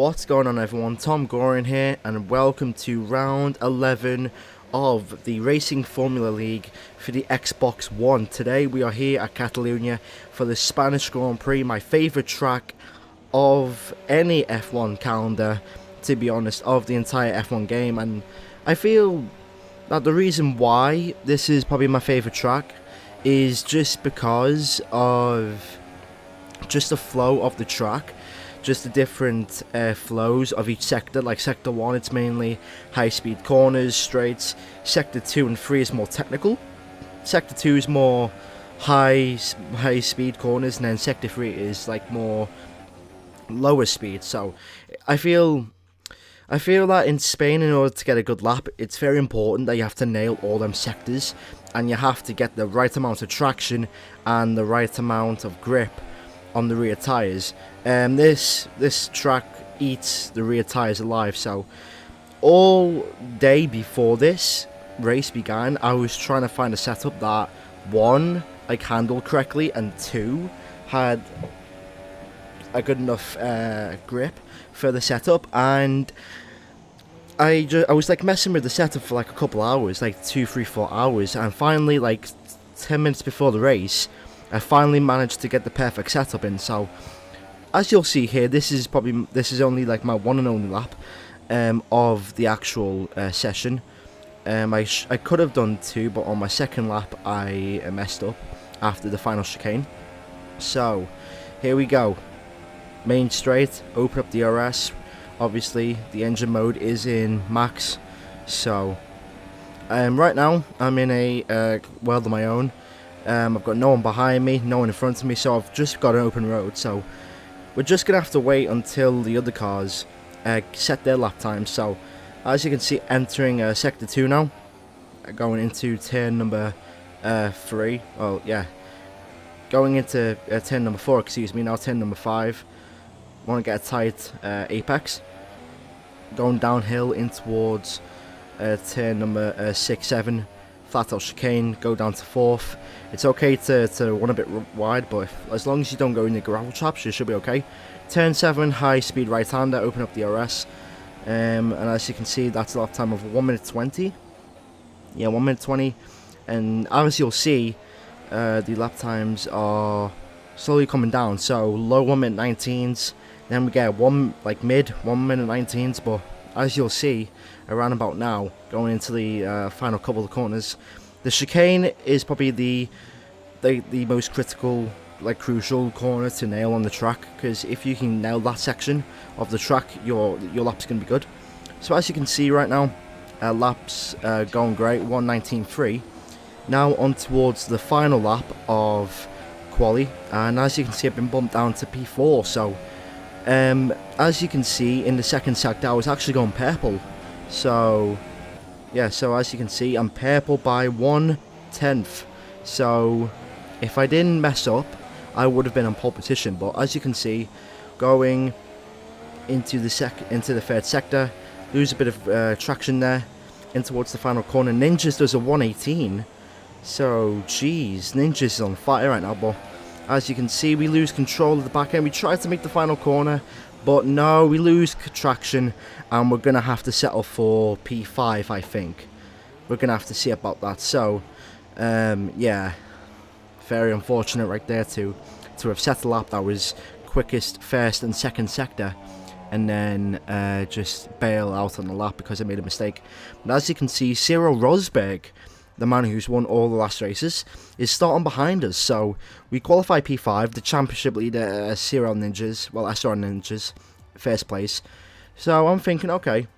What's going on, everyone? TomGorian here, and welcome to round 11 of the Racing Formula League for the Xbox One. Today we are here at Catalonia for the Spanish Grand Prix, my favourite track of any F1 calendar, to be honest, of the entire F1 game. And I feel that the reason why this is probably my favourite track is just because of just the flow of the track. Just the different flows of each sector. Like sector 1, it's mainly high speed corners, straights. Sector 2 and 3 is more technical. Sector 2 is more high speed corners, and then sector 3 is like more lower speed. So I feel that in Spain, in order to get a good lap, it's very important that you have to nail all them sectors, and you have to get the right amount of traction and the right amount of grip on the rear tyres. This track eats the rear tyres alive. So all day before this race began, I was trying to find a setup that, one, like handled correctly, and two, had a good enough grip for the setup. And I was like messing with the setup for like a couple hours, like 2, 3, 4 hours, and finally, like 10 minutes before the race, I finally managed to get the perfect setup in. So as you'll see here, this is only like my one and only lap of the actual session. I could have done 2, but on my second lap I messed up after the final chicane. So here we go, main straight, open up the RS. Obviously the engine mode is in max. So right now I'm in a world of my own. I've got no one behind me, no one in front of me, so I've just got an open road. So we're just going to have to wait until the other cars set their lap time. So as you can see, entering sector 2 now, going into turn number 3, well yeah, going into turn number 4, excuse me, now turn number 5. Want to get a tight apex, going downhill in towards turn number 6, 7, flat out chicane, go down to 4th. It's okay to run a bit wide, but as long as you don't go in the gravel traps, you should be okay. Turn 7, high speed right hander, open up the RS, and as you can see, that's a lap time of 1 minute 20. Yeah, 1 minute 20, and as you'll see, the lap times are slowly coming down. So low 1 minute 19s, then we get mid 1 minute 19s, but as you'll see around about now, going into the final couple of corners, the chicane is probably the most critical, like crucial corner to nail on the track, because if you can nail that section of the track, your lap's going to be good. So as you can see right now, laps going great, 1:19.3. Now on towards the final lap of quali, and as you can see, I've been bumped down to P4. So as you can see in the second sector, I was actually going purple. So yeah, so as you can see, I'm purple by 1/10. So if I didn't mess up, I would have been on pole position. But as you can see, going into the third sector, lose a bit of traction there, in towards the final corner. Ninjas does a 1:18. So geez, Ninjas is on fire right now. But as you can see, we lose control of the back end. We tried to make the final corner, but no, we lose traction, and we're going to have to settle for P5, I think. We're going to have to see about that. So, yeah, very unfortunate right there to have set a lap that was quickest first and second sector, and then just bail out on the lap because I made a mistake. But as you can see, CRL Rosberg, the man who's won all the last races, is starting behind us. So we qualify P5, the championship leader, CRL Ninjas, well, SR Ninjas, first place. So I'm thinking, okay,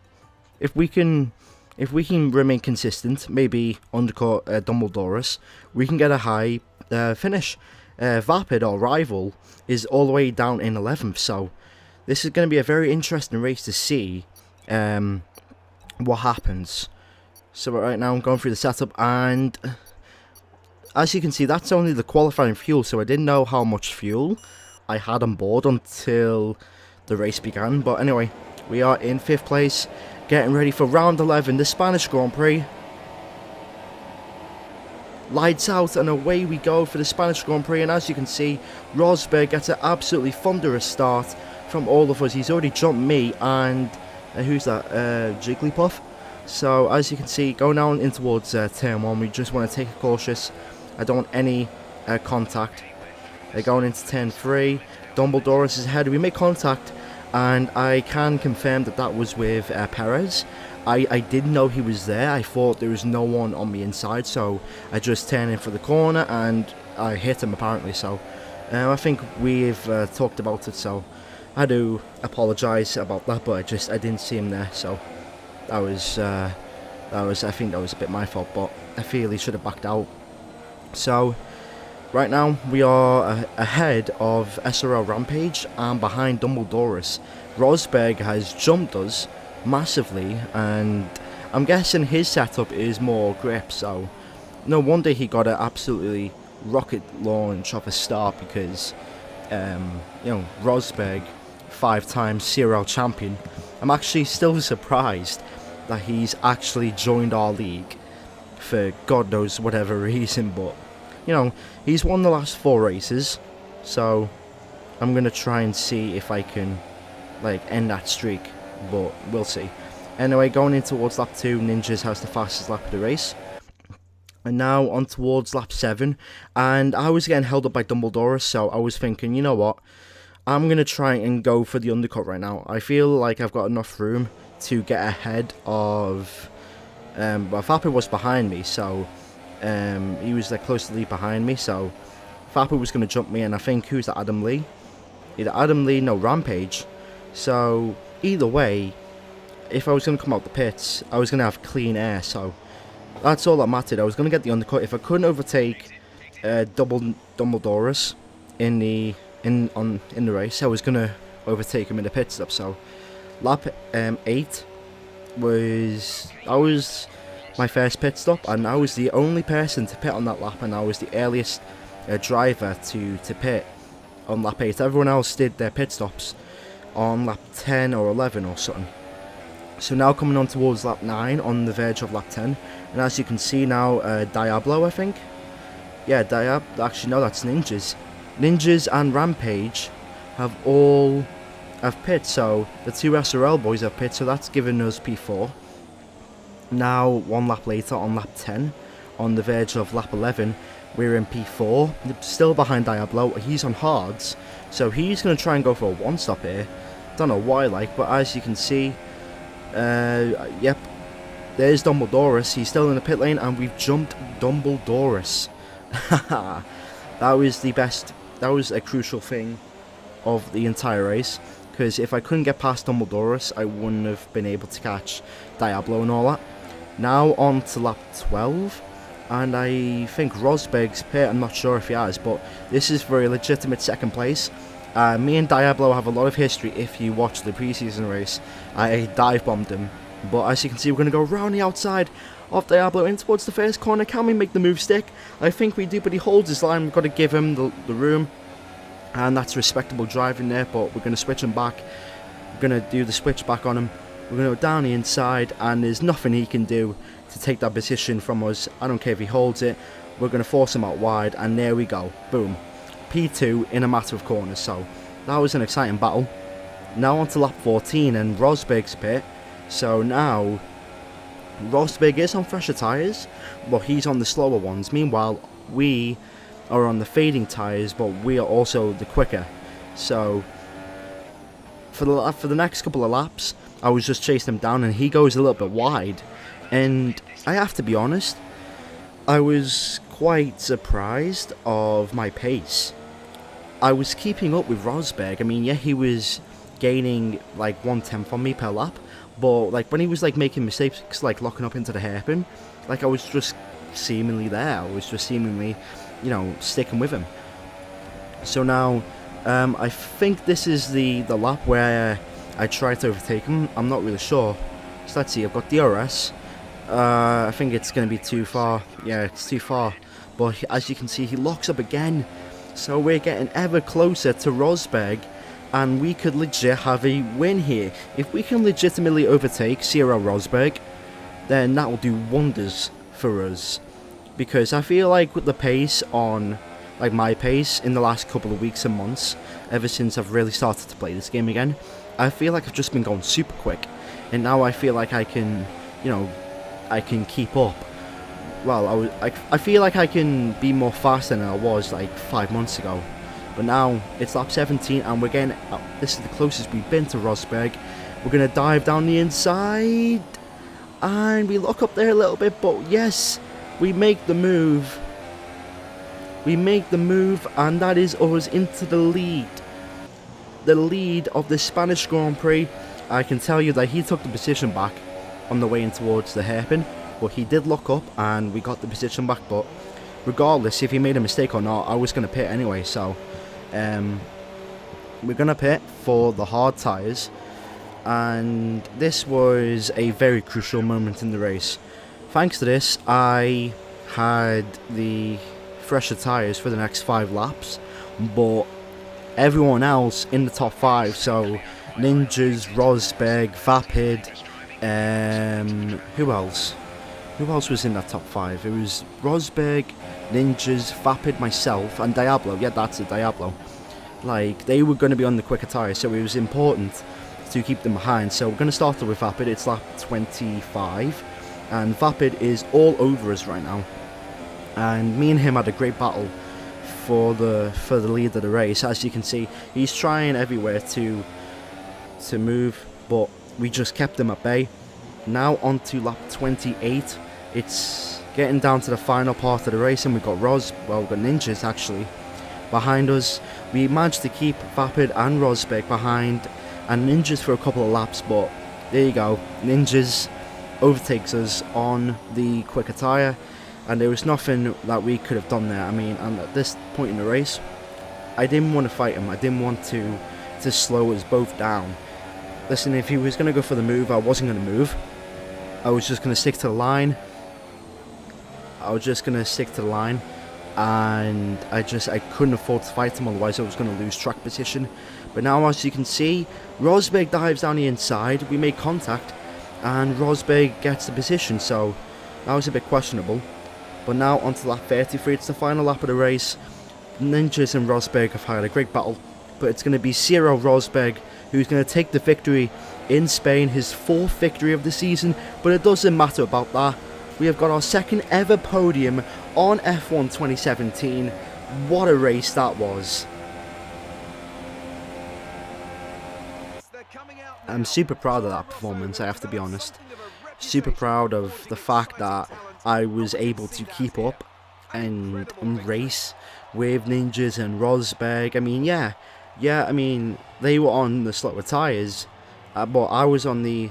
if we can remain consistent, maybe undercut Dumbledore's, we can get a high finish. Vapid, our rival, is all the way down in 11th. So this is going to be a very interesting race to see what happens. So right now I'm going through the setup, and as you can see, that's only the qualifying fuel. So I didn't know how much fuel I had on board until the race began. But anyway, we are in 5th place, getting ready for round 11, the Spanish Grand Prix. Lights out, and away we go for the Spanish Grand Prix. And as you can see, Rosberg gets an absolutely thunderous start from all of us. He's already jumped me and who's that? Jigglypuff. So as you can see, going down in towards turn 1, we just want to take it cautious. I don't want any contact. Going into turn 3, Dumbledore's is ahead. We make contact, and I can confirm that that was with Perez. I didn't know he was there. I thought there was no one on the inside, so I just turned in for the corner and I hit him apparently. So I think we've talked about it, so I do apologise about that, but I didn't see him there, so that was I think that was a bit my fault, but I feel he should have backed out. So right now we are ahead of SRL Rampage and behind Dumbledore's. Rosberg has jumped us massively, and I'm guessing his setup is more grip, so no wonder he got an absolutely rocket launch off a start, because Rosberg, 5-time CRL champion, I'm actually still surprised that he's actually joined our league for God knows whatever reason, but he's won the last 4 races, so I'm gonna try and see if I can end that streak, but we'll see. Anyway, going in towards lap 2, Ninjas has the fastest lap of the race. And now on towards lap 7, and I was getting held up by Dumbledore, so I was thinking, you know what, I'm going to try and go for the undercut right now. I feel like I've got enough room to get ahead of, well, Fappa was behind me, so he was close to the lead behind me, so Fappa was going to jump me, and I think, who's that, Adam Lee? Either Adam Lee, no, Rampage. So either way, if I was going to come out the pits, I was going to have clean air, so that's all that mattered. I was going to get the undercut. If I couldn't overtake Dumbledore's in the race, I was going to overtake him in the pit stop. So lap 8 was my first pit stop, and I was the only person to pit on that lap, and I was the earliest driver to pit on lap 8. Everyone else did their pit stops on lap 10 or 11 or something. So now coming on towards lap 9, on the verge of lap 10, and as you can see now, Diablo, I think. Yeah, actually no, that's Ninjas. Ninjas and Rampage have pit, so the 2 SRL boys have pit, so that's given us P4. Now, 1 lap later, on lap 10, on the verge of lap 11, we're in P4, still behind Diablo. He's on hards, so he's going to try and go for a 1-stop here. Don't know why, but as you can see, yep, there's Dumbledore's. He's still in the pit lane, and we've jumped Dumbledore's. That was the best. That was a crucial thing of the entire race, because if I couldn't get past Dumbledore's, I wouldn't have been able to catch Diablo and all that. Now on to lap 12, and I think Rosberg's pit. I'm not sure if he has, but this is for a legitimate second place. Me and Diablo have a lot of history. If you watch the preseason race, I dive bombed him, but as you can see, we're going to go around the outside of Diablo in towards the first corner. Can we make the move stick? I think we do, but he holds his line. We've got to give him the room, and that's respectable driving there, but we're going to switch him back. We're going to do the switch back on him. We're going to go down the inside, and there's nothing he can do to take that position from us. I don't care if he holds it. We're going to force him out wide, and there we go. Boom. P2 in a matter of corners, so that was an exciting battle. Now on to lap 14 and Rosberg's pit. So now Rosberg is on fresher tyres, but he's on the slower ones. Meanwhile, we are on the fading tyres, but we are also the quicker. So for the next couple of laps, I was just chasing him down, and he goes a little bit wide. And I have to be honest, I was quite surprised of my pace. I was keeping up with Rosberg. I mean, yeah, he was gaining 1/10 on me per lap, but when he was making mistakes, locking up into the hairpin, I was just seemingly there. I was just seemingly, sticking with him. So now, I think this is the lap where I tried to overtake him. I'm not really sure. So let's see. I've got DRS. I think it's going to be too far. Yeah, it's too far. But as you can see, he locks up again. So we're getting ever closer to Rosberg, and we could legit have a win here. If we can legitimately overtake CRL Rosberg, then that will do wonders for us. Because I feel like with the pace on like my pace in the last couple of weeks and months, ever since I've really started to play this game again. I feel like I've just been going super quick, and now I feel like I can, you know, I can keep up. Well, I feel like I can be more faster than I was like 5 months ago. But now it's lap 17 and we're getting, this is the closest we've been to Rosberg. We're going to dive down the inside and we look up there a little bit, but yes, we make the move. We make the move, and that is us into the lead. The lead of the Spanish Grand Prix. I can tell you that he took the position back on the way in towards the hairpin, but he did look up and we got the position back. But regardless if he made a mistake or not, I was going to pit anyway, so we're going to pit for the hard tyres. And this was a very crucial moment in the race. Thanks to this, I had the fresher tyres for the next 5 laps, but everyone else in the top 5, so Ninjas, Rosberg, Vapid, who else was in that top 5? It was Rosberg, Ninjas, Vapid, myself, and Diablo. Yeah, that's it, Diablo. Like, they were going to be on the quicker tyres, so it was important to keep them behind. So we're going to start with Vapid. It's lap 25, and Vapid is all over us right now. And me and him had a great battle for the lead of the race. As you can see, he's trying everywhere to move, but we just kept him at bay. Now on to lap 28. It's getting down to the final part of the race, and we've got we've got Ninjas actually behind us. We managed to keep Vapid and Rosberg behind, and Ninjas for a couple of laps, but there you go. Ninjas overtakes us on the quicker tyre, and there was nothing that we could have done there. I mean, and at this point in the race, I didn't want to fight him. I didn't want to slow us both down. Listen, if he was going to go for the move, I wasn't going to move. I was just going to stick to the line. And I couldn't afford to fight him, otherwise I was going to lose track position. But now, as you can see, Rosberg dives down the inside. We make contact, and Rosberg gets the position, so that was a bit questionable. But now onto lap 33, it's the final lap of the race. Ninjas and Rosberg have had a great battle, but it's going to be CRL Rosberg who's going to take the victory in Spain, his 4th victory of the season. But it doesn't matter about that. We have got our 2nd ever podium on F1 2017. What a race that was. I'm super proud of that performance, I have to be honest. Super proud of the fact that I was able to keep up and race with Ninjas and Rosberg. I mean, I mean, they were on the slower tyres, but I was on the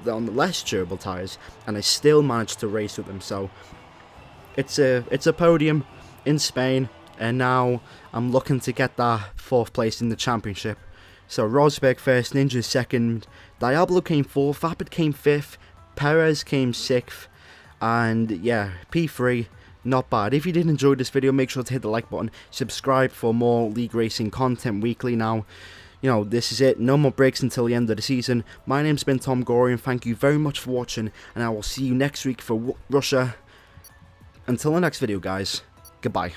less durable tyres, and I still managed to race with them. So it's a podium in Spain, and now I'm looking to get that 4th place in the championship. So Rosberg first, Ninja second, Diablo came 4th, Vapid came 5th, Perez came 6th, and yeah, P3, not bad. If you did enjoy this video, make sure to hit the like button, subscribe for more league racing content weekly now. You know, this is it, no more breaks until the end of the season. My name's been TomGorian, thank you very much for watching, and I will see you next week for Russia. Until the next video, guys, goodbye.